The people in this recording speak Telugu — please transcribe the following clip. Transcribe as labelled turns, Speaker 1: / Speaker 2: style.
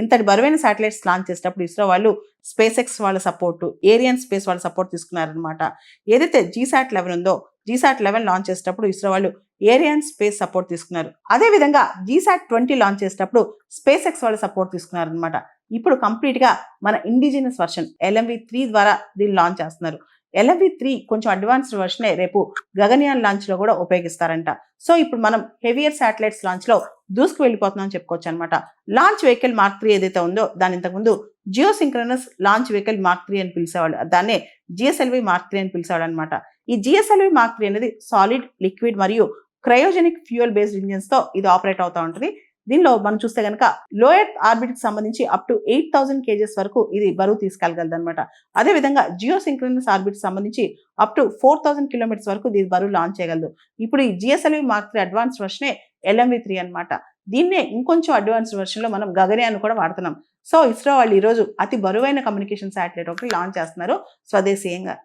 Speaker 1: ఇంతటి బరువైన శాటిలైట్స్ లాంచ్ చేసేటప్పుడు ఇస్రో వాళ్ళు స్పేస్ ఎక్స్ వాళ్ళ సపోర్టు, ఏరియన్ స్పేస్ వాళ్ళ సపోర్ట్ తీసుకున్నారనమాట. ఏదైతే జీసాట్ 11 ఉందో జీసాట్ 11 లాంచ్ చేసేటప్పుడు ఇస్రో వాళ్ళు ఏరియన్ స్పేస్ సపోర్ట్ తీసుకున్నారు. అదేవిధంగా జీసాట్ 20 లాంచ్ చేసేటప్పుడు స్పేస్ ఎక్స్ వాళ్ళ సపోర్ట్ తీసుకున్నారనమాట. ఇప్పుడు కంప్లీట్గా మన ఇండిజినస్ వర్షన్ LMV-3 ద్వారా దీన్ని లాంచ్ చేస్తున్నారు. LMV-3 కొంచెం అడ్వాన్స్డ్ వర్షనే రేపు గగన్యాన్ లాంచ్ లో కూడా ఉపయోగిస్తారంట. సో ఇప్పుడు మనం హెవియర్ శాటిలైట్స్ లాంచ్ లో దూసుకు వెళ్ళిపోతున్నాం చెప్పుకోవచ్చు అనమాట. లాంచ్ వెహికల్ మార్క్ 3 ఏదైతే ఉందో దాని ఇంతకుముందు జియోసింక్రనస్ లాంచ్ వెహికల్ మార్క్ 3 అని పిలిచేవాళ్ళు. దాన్నే GSLV మార్క్ 3 అని పిలిచేవాడు అనమాట. ఈ GSLV మార్క్ 3 అనేది సాలిడ్, లిక్విడ్ మరియు క్రయోజెనిక్ ఫ్యూయల్ బేస్డ్ ఇంజిన్స్ తో ఇది ఆపరేట్ అవుతూ ఉంటుంది. దీనిలో మనం చూస్తే కనుక లో ఎర్త్ ఆర్బిట్ కి సంబంధించి అప్ టు 8000 kgs వరకు ఇది బరువు తీసుకెళ్లగలదు అనమాట. అదేవిధంగా జియోసింక్రనస్ ఆర్బిట్ సంబంధించి అప్ టు 4000 kilometers వరకు దీని బరువు లాంచ్ చేయగలదు. ఇప్పుడు ఈ GSLV మార్క్ 3 అడ్వాన్స్ వర్షనే LMV-3 అనమాట. దీన్నే ఇంకొంచెం అడ్వాన్స్ వర్షన్ లో మనం గగన్యాన్ కూడా వాడుతున్నాం. సో ఇస్రో వాళ్ళు ఈ రోజు అతి బరువైన కమ్యూనికేషన్ శాటిలైట్ ఒకటి లాంచ్ చేస్తున్నారు స్వదేశీయంగా.